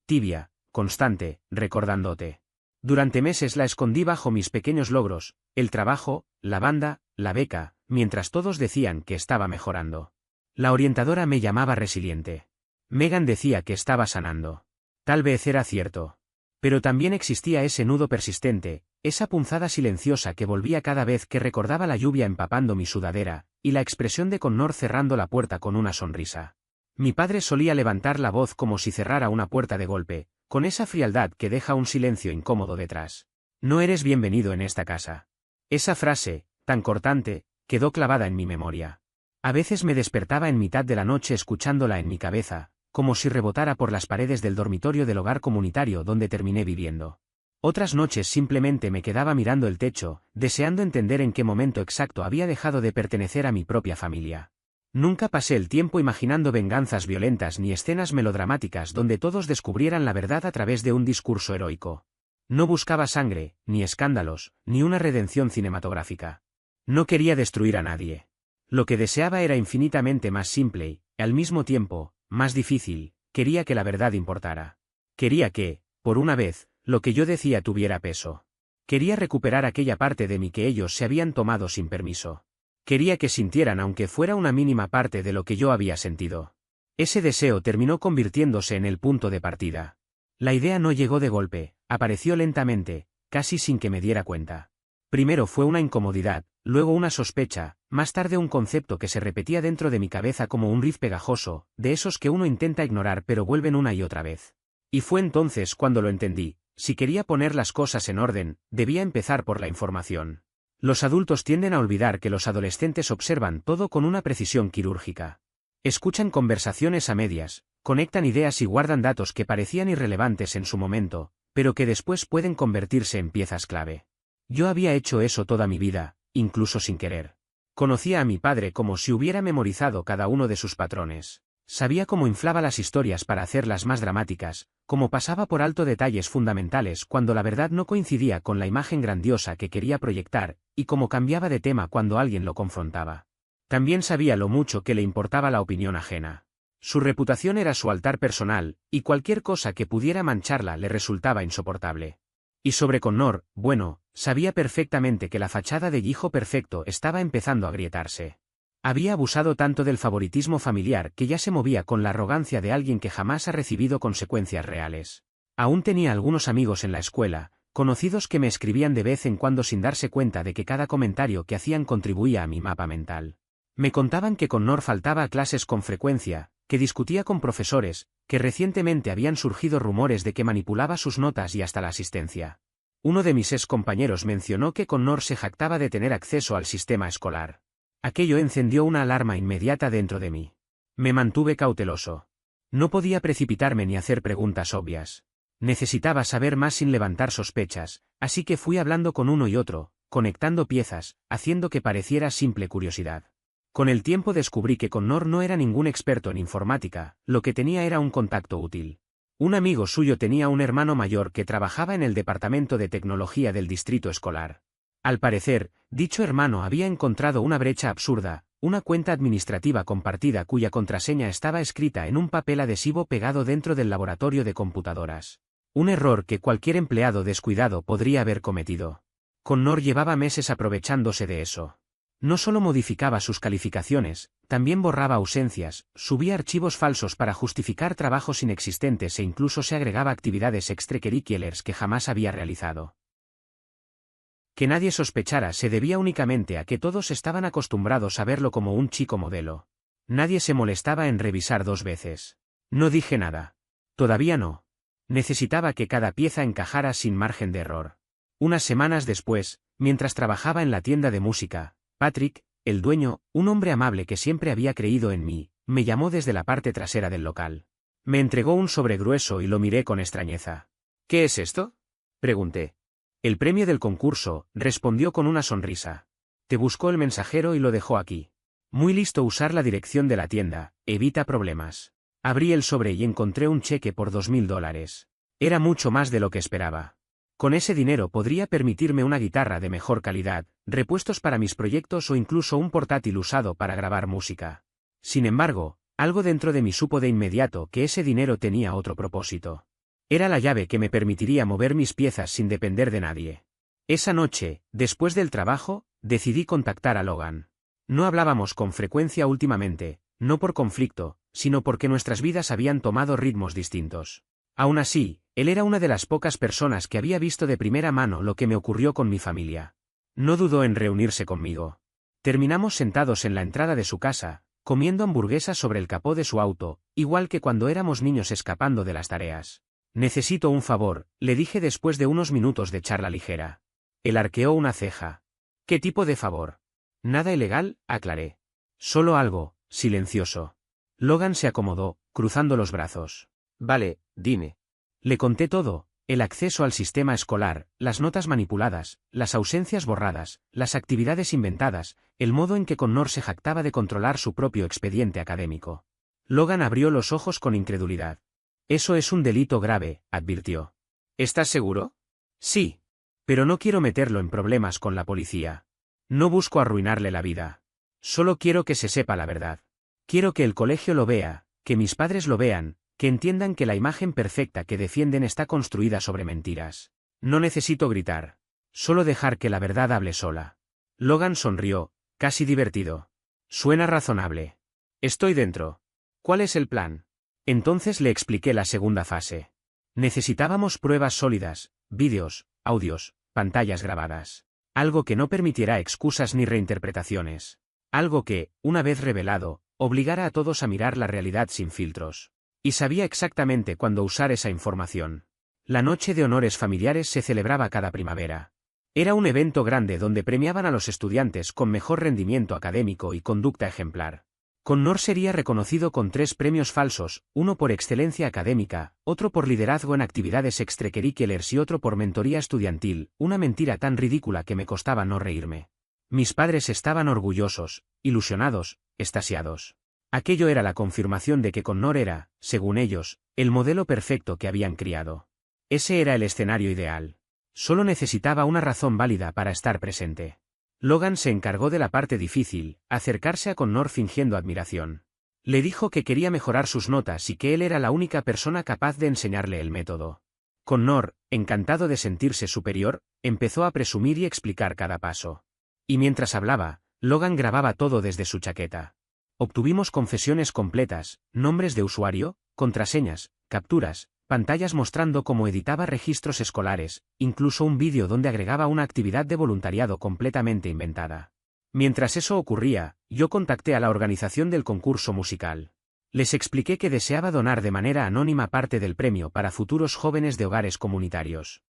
Tibia, constante, recordándote. Durante meses la escondí bajo mis pequeños logros, el trabajo, la banda, la beca, mientras todos decían que estaba mejorando. La orientadora me llamaba resiliente. Megan decía que estaba sanando. Tal vez era cierto. Pero también existía ese nudo persistente, esa punzada silenciosa que volvía cada vez que recordaba la lluvia empapando mi sudadera, y la expresión de Connor cerrando la puerta con una sonrisa. Mi padre solía levantar la voz como si cerrara una puerta de golpe, con esa frialdad que deja un silencio incómodo detrás. No eres bienvenido en esta casa. Esa frase, tan cortante, quedó clavada en mi memoria. A veces me despertaba en mitad de la noche escuchándola en mi cabeza, como si rebotara por las paredes del dormitorio del hogar comunitario donde terminé viviendo. Otras noches simplemente me quedaba mirando el techo, deseando entender en qué momento exacto había dejado de pertenecer a mi propia familia. Nunca pasé el tiempo imaginando venganzas violentas ni escenas melodramáticas donde todos descubrieran la verdad a través de un discurso heroico. No buscaba sangre, ni escándalos, ni una redención cinematográfica. No quería destruir a nadie. Lo que deseaba era infinitamente más simple y, al mismo tiempo, más difícil. Quería que la verdad importara. Quería que, por una vez, lo que yo decía tuviera peso. Quería recuperar aquella parte de mí que ellos se habían tomado sin permiso. Quería que sintieran aunque fuera una mínima parte de lo que yo había sentido. Ese deseo terminó convirtiéndose en el punto de partida. La idea no llegó de golpe, apareció lentamente, casi sin que me diera cuenta. Primero fue una incomodidad, luego una sospecha, más tarde un concepto que se repetía dentro de mi cabeza como un riff pegajoso, de esos que uno intenta ignorar pero vuelven una y otra vez. Y fue entonces cuando lo entendí: si quería poner las cosas en orden, debía empezar por la información. Los adultos tienden a olvidar que los adolescentes observan todo con una precisión quirúrgica. Escuchan conversaciones a medias, conectan ideas y guardan datos que parecían irrelevantes en su momento, pero que después pueden convertirse en piezas clave. Yo había hecho eso toda mi vida, incluso sin querer. Conocía a mi padre como si hubiera memorizado cada uno de sus patrones. Sabía cómo inflaba las historias para hacerlas más dramáticas, cómo pasaba por alto detalles fundamentales cuando la verdad no coincidía con la imagen grandiosa que quería proyectar, y cómo cambiaba de tema cuando alguien lo confrontaba. También sabía lo mucho que le importaba la opinión ajena. Su reputación era su altar personal, y cualquier cosa que pudiera mancharla le resultaba insoportable. Y sobre Connor, bueno, sabía perfectamente que la fachada de hijo perfecto estaba empezando a agrietarse. Había abusado tanto del favoritismo familiar que ya se movía con la arrogancia de alguien que jamás ha recibido consecuencias reales. Aún tenía algunos amigos en la escuela, conocidos que me escribían de vez en cuando sin darse cuenta de que cada comentario que hacían contribuía a mi mapa mental. Me contaban que Connor faltaba a clases con frecuencia, que discutía con profesores, que recientemente habían surgido rumores de que manipulaba sus notas y hasta la asistencia. Uno de mis ex compañeros mencionó que Connor se jactaba de tener acceso al sistema escolar. Aquello encendió una alarma inmediata dentro de mí. Me mantuve cauteloso. No podía precipitarme ni hacer preguntas obvias. Necesitaba saber más sin levantar sospechas, así que fui hablando con uno y otro, conectando piezas, haciendo que pareciera simple curiosidad. Con el tiempo descubrí que Connor no era ningún experto en informática, lo que tenía era un contacto útil. Un amigo suyo tenía un hermano mayor que trabajaba en el departamento de tecnología del distrito escolar. Al parecer, dicho hermano había encontrado una brecha absurda, una cuenta administrativa compartida cuya contraseña estaba escrita en un papel adhesivo pegado dentro del laboratorio de computadoras. Un error que cualquier empleado descuidado podría haber cometido. Connor llevaba meses aprovechándose de eso. No solo modificaba sus calificaciones, también borraba ausencias, subía archivos falsos para justificar trabajos inexistentes e incluso se agregaba actividades extracurriculares que jamás había realizado. Que nadie sospechara se debía únicamente a que todos estaban acostumbrados a verlo como un chico modelo. Nadie se molestaba en revisar 2 veces. No dije nada. Todavía no. Necesitaba que cada pieza encajara sin margen de error. Unas semanas después, mientras trabajaba en la tienda de música, Patrick, el dueño, un hombre amable que siempre había creído en mí, me llamó desde la parte trasera del local. Me entregó un sobre grueso y lo miré con extrañeza. ¿Qué es esto?, pregunté. El premio del concurso, respondió con una sonrisa. Te buscó el mensajero y lo dejó aquí. Muy listo usar la dirección de la tienda, evita problemas. Abrí el sobre y encontré un cheque por $2000. Era mucho más de lo que esperaba. Con ese dinero podría permitirme una guitarra de mejor calidad, repuestos para mis proyectos o incluso un portátil usado para grabar música. Sin embargo, algo dentro de mí supo de inmediato que ese dinero tenía otro propósito. Era la llave que me permitiría mover mis piezas sin depender de nadie. Esa noche, después del trabajo, decidí contactar a Logan. No hablábamos con frecuencia últimamente, no por conflicto, sino porque nuestras vidas habían tomado ritmos distintos. Aún así, él era una de las pocas personas que había visto de primera mano lo que me ocurrió con mi familia. No dudó en reunirse conmigo. Terminamos sentados en la entrada de su casa, comiendo hamburguesas sobre el capó de su auto, igual que cuando éramos niños escapando de las tareas. Necesito un favor, le dije después de unos minutos de charla ligera. Él arqueó una ceja. ¿Qué tipo de favor? Nada ilegal, aclaré. Solo algo, silencioso. Logan se acomodó, cruzando los brazos. Vale, dime. Le conté todo, el acceso al sistema escolar, las notas manipuladas, las ausencias borradas, las actividades inventadas, el modo en que Connor se jactaba de controlar su propio expediente académico. Logan abrió los ojos con incredulidad. Eso es un delito grave, advirtió. ¿Estás seguro? Sí. Pero no quiero meterlo en problemas con la policía. No busco arruinarle la vida. Solo quiero que se sepa la verdad. Quiero que el colegio lo vea, que mis padres lo vean, que entiendan que la imagen perfecta que defienden está construida sobre mentiras. No necesito gritar. Solo dejar que la verdad hable sola. Logan sonrió, casi divertido. Suena razonable. Estoy dentro. ¿Cuál es el plan? Entonces le expliqué la segunda fase. Necesitábamos pruebas sólidas, vídeos, audios, pantallas grabadas. Algo que no permitiera excusas ni reinterpretaciones. Algo que, una vez revelado, obligara a todos a mirar la realidad sin filtros. Y sabía exactamente cuándo usar esa información. La noche de honores familiares se celebraba cada primavera. Era un evento grande donde premiaban a los estudiantes con mejor rendimiento académico y conducta ejemplar. Connor sería reconocido con 3 premios falsos, uno por excelencia académica, otro por liderazgo en actividades extracurriculares y otro por mentoría estudiantil, una mentira tan ridícula que me costaba no reírme. Mis padres estaban orgullosos, ilusionados, extasiados. Aquello era la confirmación de que Connor era, según ellos, el modelo perfecto que habían criado. Ese era el escenario ideal. Solo necesitaba una razón válida para estar presente. Logan se encargó de la parte difícil, acercarse a Connor fingiendo admiración. Le dijo que quería mejorar sus notas y que él era la única persona capaz de enseñarle el método. Connor, encantado de sentirse superior, empezó a presumir y explicar cada paso. Y mientras hablaba, Logan grababa todo desde su chaqueta. Obtuvimos confesiones completas, nombres de usuario, contraseñas, capturas, pantallas mostrando cómo editaba registros escolares, incluso un vídeo donde agregaba una actividad de voluntariado completamente inventada. Mientras eso ocurría, yo contacté a la organización del concurso musical. Les expliqué que deseaba donar de manera anónima parte del premio para futuros jóvenes de hogares comunitarios.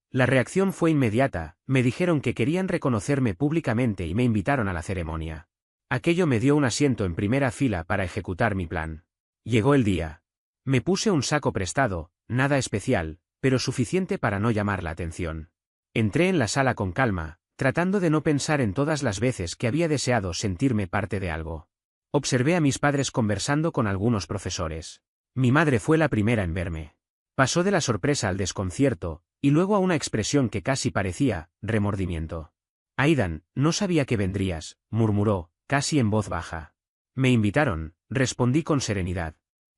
La reacción fue inmediata, me dijeron que querían reconocerme públicamente y me invitaron a la ceremonia. Aquello me dio un asiento en primera fila para ejecutar mi plan. Llegó el día. Me puse un saco prestado, nada especial, pero suficiente para no llamar la atención. Entré en la sala con calma, tratando de no pensar en todas las veces que había deseado sentirme parte de algo. Observé a mis padres conversando con algunos profesores. Mi madre fue la primera en verme. Pasó de la sorpresa al desconcierto, y luego a una expresión que casi parecía remordimiento. Aidan, no sabía que vendrías, murmuró, casi en voz baja. Me invitaron, respondí con serenidad.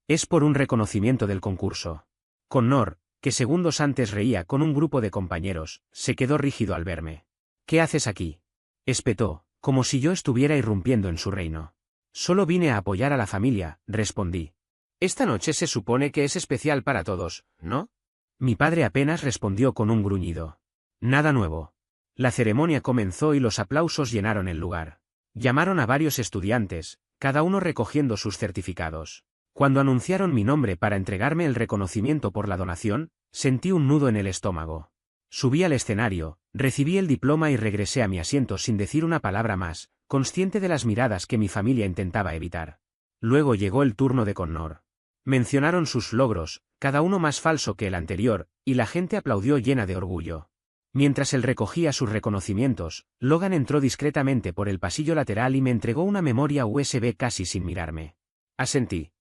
Es por un reconocimiento del concurso. Connor, que segundos antes reía con un grupo de compañeros, se quedó rígido al verme. ¿Qué haces aquí?, espetó, como si yo estuviera irrumpiendo en su reino. Solo vine a apoyar a la familia, respondí. Esta noche se supone que es especial para todos, ¿no? Mi padre apenas respondió con un gruñido. Nada nuevo. La ceremonia comenzó y los aplausos llenaron el lugar. Llamaron a varios estudiantes, cada uno recogiendo sus certificados. Cuando anunciaron mi nombre para entregarme el reconocimiento por la donación, sentí un nudo en el estómago. Subí al escenario, recibí el diploma y regresé a mi asiento sin decir una palabra más, consciente de las miradas que mi familia intentaba evitar. Luego llegó el turno de Connor. Mencionaron sus logros, cada uno más falso que el anterior, y la gente aplaudió llena de orgullo. Mientras él recogía sus reconocimientos, Logan entró discretamente por el pasillo lateral y me entregó una memoria USB casi sin mirarme. Asentí.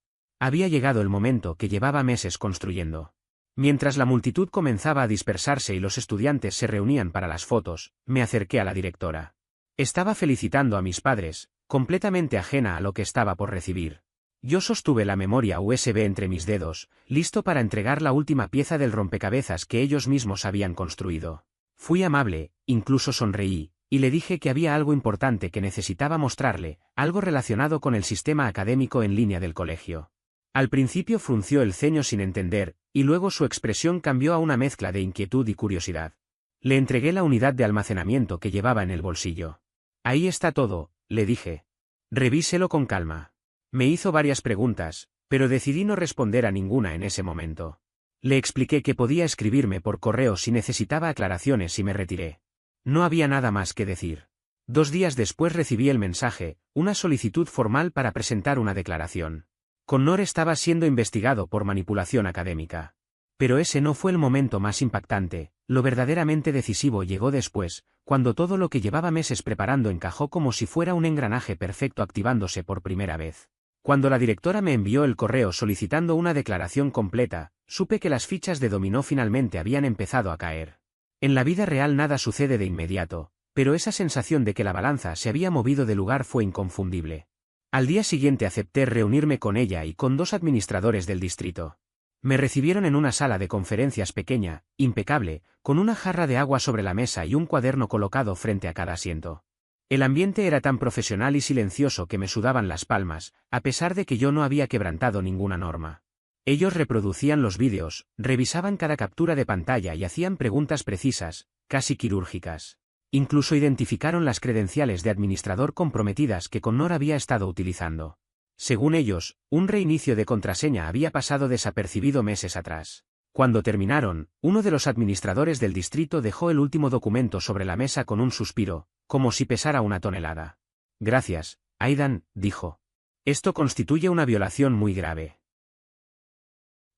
Había llegado el momento que llevaba meses construyendo. Mientras la multitud comenzaba a dispersarse y los estudiantes se reunían para las fotos, me acerqué a la directora. Estaba felicitando a mis padres, completamente ajena a lo que estaba por recibir. Yo sostuve la memoria USB entre mis dedos, listo para entregar la última pieza del rompecabezas que ellos mismos habían construido. Fui amable, incluso sonreí, y le dije que había algo importante que necesitaba mostrarle, algo relacionado con el sistema académico en línea del colegio. Al principio frunció el ceño sin entender, y luego su expresión cambió a una mezcla de inquietud y curiosidad. Le entregué la unidad de almacenamiento que llevaba en el bolsillo. Ahí está todo, le dije. Revíselo con calma. Me hizo varias preguntas, pero decidí no responder a ninguna en ese momento. Le expliqué que podía escribirme por correo si necesitaba aclaraciones y me retiré. No había nada más que decir. 2 días después recibí el mensaje, una solicitud formal para presentar una declaración. Connor estaba siendo investigado por manipulación académica. Pero ese no fue el momento más impactante, lo verdaderamente decisivo llegó después, cuando todo lo que llevaba meses preparando encajó como si fuera un engranaje perfecto activándose por primera vez. Cuando la directora me envió el correo solicitando una declaración completa, supe que las fichas de dominó finalmente habían empezado a caer. En la vida real nada sucede de inmediato, pero esa sensación de que la balanza se había movido de lugar fue inconfundible. Al día siguiente acepté reunirme con ella y con 2 administradores del distrito. Me recibieron en una sala de conferencias pequeña, impecable, con una jarra de agua sobre la mesa y un cuaderno colocado frente a cada asiento. El ambiente era tan profesional y silencioso que me sudaban las palmas, a pesar de que yo no había quebrantado ninguna norma. Ellos reproducían los vídeos, revisaban cada captura de pantalla y hacían preguntas precisas, casi quirúrgicas. Incluso identificaron las credenciales de administrador comprometidas que Connor había estado utilizando. Según ellos, un reinicio de contraseña había pasado desapercibido meses atrás. Cuando terminaron, uno de los administradores del distrito dejó el último documento sobre la mesa con un suspiro, como si pesara una tonelada. Gracias, Aidan, dijo. Esto constituye una violación muy grave.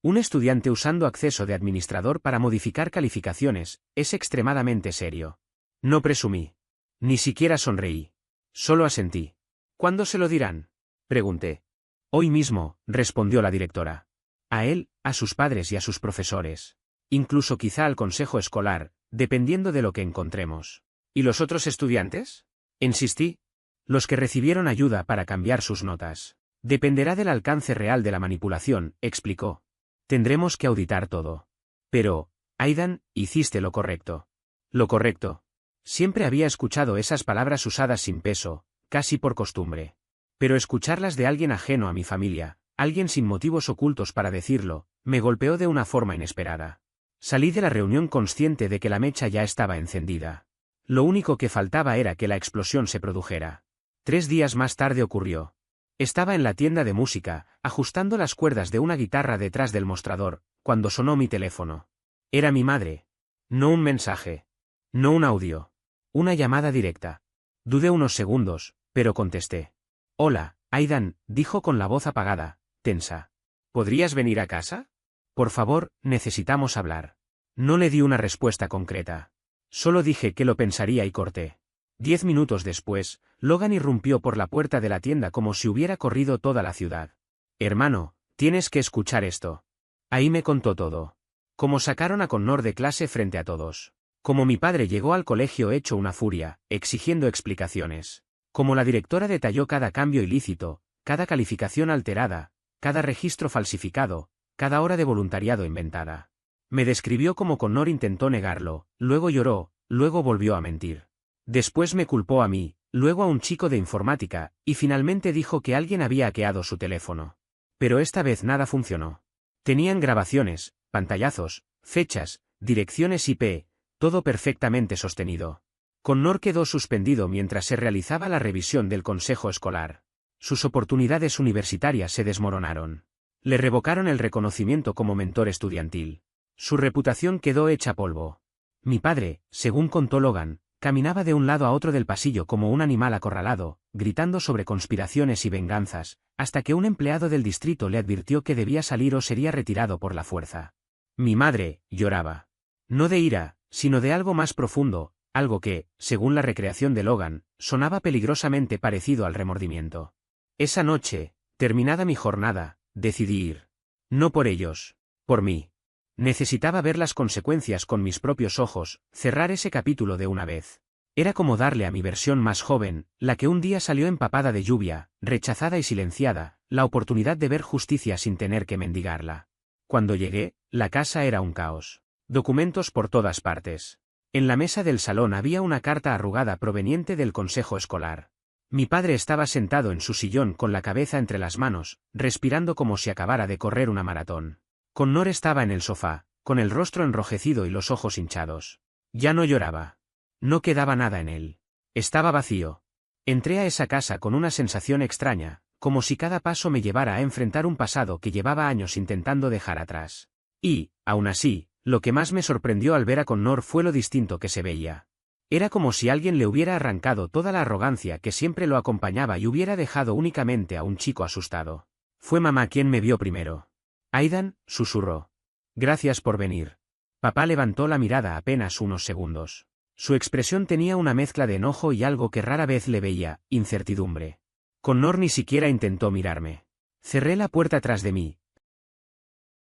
Un estudiante usando acceso de administrador para modificar calificaciones es extremadamente serio. No presumí. Ni siquiera sonreí. Solo asentí. ¿Cuándo se lo dirán? Pregunté. Hoy mismo, respondió la directora. A él, a sus padres y a sus profesores. Incluso quizá al consejo escolar, dependiendo de lo que encontremos. ¿Y los otros estudiantes? Insistí. Los que recibieron ayuda para cambiar sus notas. Dependerá del alcance real de la manipulación, explicó. Tendremos que auditar todo. Pero, Aidan, hiciste lo correcto. Lo correcto. Siempre había escuchado esas palabras usadas sin peso, casi por costumbre. Pero escucharlas de alguien ajeno a mi familia, alguien sin motivos ocultos para decirlo, me golpeó de una forma inesperada. Salí de la reunión consciente de que la mecha ya estaba encendida. Lo único que faltaba era que la explosión se produjera. 3 días más tarde ocurrió. Estaba en la tienda de música, ajustando las cuerdas de una guitarra detrás del mostrador, cuando sonó mi teléfono. Era mi madre. No un mensaje. No un audio. Una llamada directa. Dudé unos segundos, pero contesté. Hola, Aidan, dijo con la voz apagada, tensa. ¿Podrías venir a casa? Por favor, necesitamos hablar. No le di una respuesta concreta. Solo dije que lo pensaría y corté. 10 minutos después, Logan irrumpió por la puerta de la tienda como si hubiera corrido toda la ciudad. Hermano, tienes que escuchar esto. Ahí me contó todo. Cómo sacaron a Connor de clase frente a todos. Cómo mi padre llegó al colegio hecho una furia, exigiendo explicaciones. Cómo la directora detalló cada cambio ilícito, cada calificación alterada, cada registro falsificado, cada hora de voluntariado inventada. Me describió cómo Connor intentó negarlo, luego lloró, luego volvió a mentir. Después me culpó a mí, luego a un chico de informática, y finalmente dijo que alguien había hackeado su teléfono. Pero esta vez nada funcionó. Tenían grabaciones, pantallazos, fechas, direcciones IP, todo perfectamente sostenido. Connor quedó suspendido mientras se realizaba la revisión del consejo escolar. Sus oportunidades universitarias se desmoronaron. Le revocaron el reconocimiento como mentor estudiantil. Su reputación quedó hecha polvo. Mi padre, según contó Logan, caminaba de un lado a otro del pasillo como un animal acorralado, gritando sobre conspiraciones y venganzas, hasta que un empleado del distrito le advirtió que debía salir o sería retirado por la fuerza. Mi madre lloraba. No de ira, sino de algo más profundo, algo que, según la recreación de Logan, sonaba peligrosamente parecido al remordimiento. Esa noche, terminada mi jornada, decidí ir. No por ellos, por mí. Necesitaba ver las consecuencias con mis propios ojos, cerrar ese capítulo de una vez. Era como darle a mi versión más joven, la que un día salió empapada de lluvia, rechazada y silenciada, la oportunidad de ver justicia sin tener que mendigarla. Cuando llegué, la casa era un caos. Documentos por todas partes. En la mesa del salón había una carta arrugada proveniente del consejo escolar. Mi padre estaba sentado en su sillón con la cabeza entre las manos, respirando como si acabara de correr una maratón. Connor estaba en el sofá, con el rostro enrojecido y los ojos hinchados. Ya no lloraba. No quedaba nada en él. Estaba vacío. Entré a esa casa con una sensación extraña, como si cada paso me llevara a enfrentar un pasado que llevaba años intentando dejar atrás. Y, aún así, lo que más me sorprendió al ver a Connor fue lo distinto que se veía. Era como si alguien le hubiera arrancado toda la arrogancia que siempre lo acompañaba y hubiera dejado únicamente a un chico asustado. Fue mamá quien me vio primero. Aidan, susurró. Gracias por venir. Papá levantó la mirada apenas unos segundos. Su expresión tenía una mezcla de enojo y algo que rara vez le veía, incertidumbre. Connor ni siquiera intentó mirarme. Cerré la puerta tras de mí,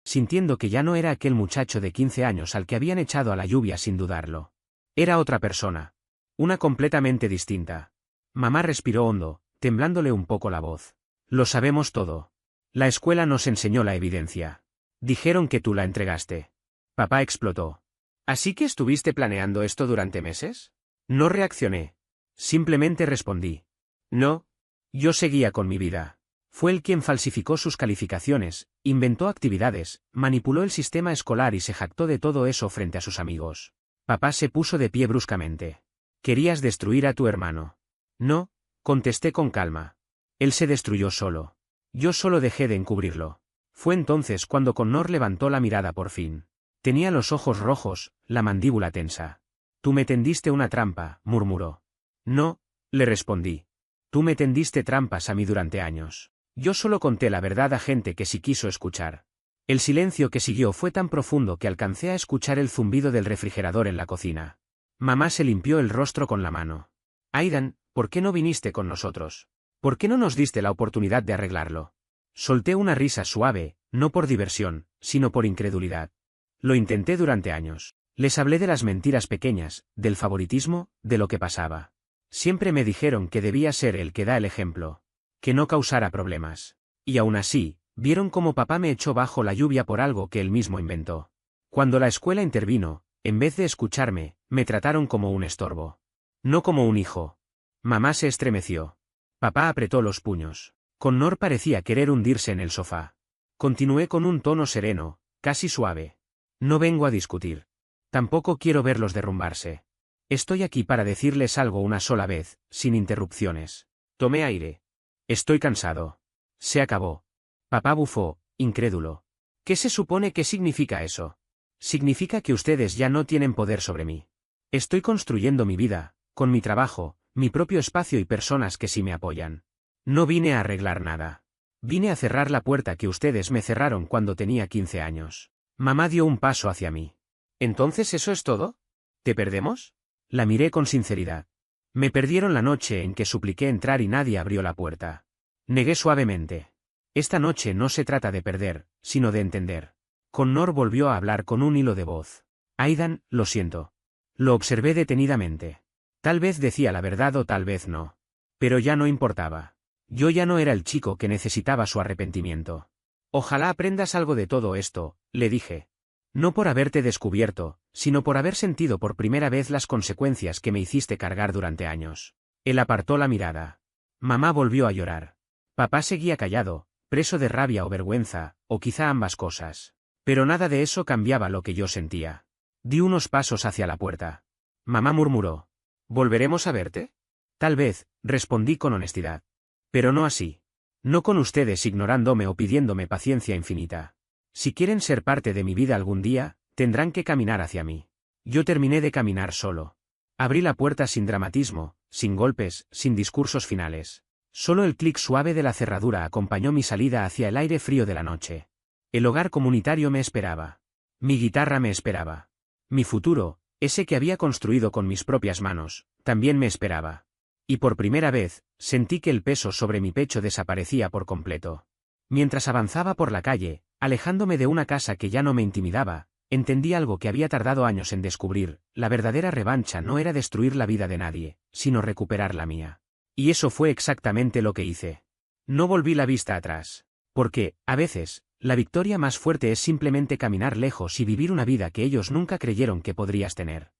sintiendo que ya no era aquel muchacho de 15 años al que habían echado a la lluvia sin dudarlo. Era otra persona. Una completamente distinta. Mamá respiró hondo, temblándole un poco la voz. Lo sabemos todo. La escuela nos enseñó la evidencia. Dijeron que tú la entregaste. Papá explotó. ¿Así que estuviste planeando esto durante meses? No reaccioné. Simplemente respondí. No. Yo seguía con mi vida. Fue él quien falsificó sus calificaciones, inventó actividades, manipuló el sistema escolar y se jactó de todo eso frente a sus amigos. Papá se puso de pie bruscamente. Querías destruir a tu hermano. No, contesté con calma. Él se destruyó solo. Yo solo dejé de encubrirlo. Fue entonces cuando Connor levantó la mirada por fin. Tenía los ojos rojos, la mandíbula tensa. Tú me tendiste una trampa, murmuró. No, le respondí. Tú me tendiste trampas a mí durante años. Yo solo conté la verdad a gente que sí quiso escuchar. El silencio que siguió fue tan profundo que alcancé a escuchar el zumbido del refrigerador en la cocina. Mamá se limpió el rostro con la mano. Aidan, ¿por qué no viniste con nosotros? ¿Por qué no nos diste la oportunidad de arreglarlo? Solté una risa suave, no por diversión, sino por incredulidad. Lo intenté durante años. Les hablé de las mentiras pequeñas, del favoritismo, de lo que pasaba. Siempre me dijeron que debía ser el que da el ejemplo. Que no causara problemas. Y aún así, vieron cómo papá me echó bajo la lluvia por algo que él mismo inventó. Cuando la escuela intervino, en vez de escucharme, me trataron como un estorbo. No como un hijo. Mamá se estremeció. Papá apretó los puños. Connor parecía querer hundirse en el sofá. Continué con un tono sereno, casi suave. No vengo a discutir. Tampoco quiero verlos derrumbarse. Estoy aquí para decirles algo una sola vez, sin interrupciones. Tomé aire. Estoy cansado. Se acabó. Papá bufó, incrédulo. ¿Qué se supone que significa eso? Significa que ustedes ya no tienen poder sobre mí. Estoy construyendo mi vida, con mi trabajo, mi propio espacio y personas que sí me apoyan. No vine a arreglar nada. Vine a cerrar la puerta que ustedes me cerraron cuando tenía 15 años. Mamá dio un paso hacia mí. ¿Entonces eso es todo? ¿Te perdemos? La miré con sinceridad. Me perdieron la noche en que supliqué entrar y nadie abrió la puerta. Negué suavemente. Esta noche no se trata de perder, sino de entender. Connor volvió a hablar con un hilo de voz. Aidan, lo siento. Lo observé detenidamente. Tal vez decía la verdad o tal vez no. Pero ya no importaba. Yo ya no era el chico que necesitaba su arrepentimiento. Ojalá aprendas algo de todo esto, le dije. No por haberte descubierto, sino por haber sentido por primera vez las consecuencias que me hiciste cargar durante años. Él apartó la mirada. Mamá volvió a llorar. Papá seguía callado, preso de rabia o vergüenza, o quizá ambas cosas. Pero nada de eso cambiaba lo que yo sentía. Di unos pasos hacia la puerta. Mamá murmuró. ¿Volveremos a verte? Tal vez, respondí con honestidad. Pero no así. No con ustedes ignorándome o pidiéndome paciencia infinita. Si quieren ser parte de mi vida algún día, tendrán que caminar hacia mí. Yo terminé de caminar solo. Abrí la puerta sin dramatismo, sin golpes, sin discursos finales. Solo el clic suave de la cerradura acompañó mi salida hacia el aire frío de la noche. El hogar comunitario me esperaba. Mi guitarra me esperaba. Mi futuro, ese que había construido con mis propias manos, también me esperaba. Y por primera vez, sentí que el peso sobre mi pecho desaparecía por completo. Mientras avanzaba por la calle, alejándome de una casa que ya no me intimidaba, entendí algo que había tardado años en descubrir: la verdadera revancha no era destruir la vida de nadie, sino recuperar la mía. Y eso fue exactamente lo que hice. No volví la vista atrás. Porque, a veces, la victoria más fuerte es simplemente caminar lejos y vivir una vida que ellos nunca creyeron que podrías tener.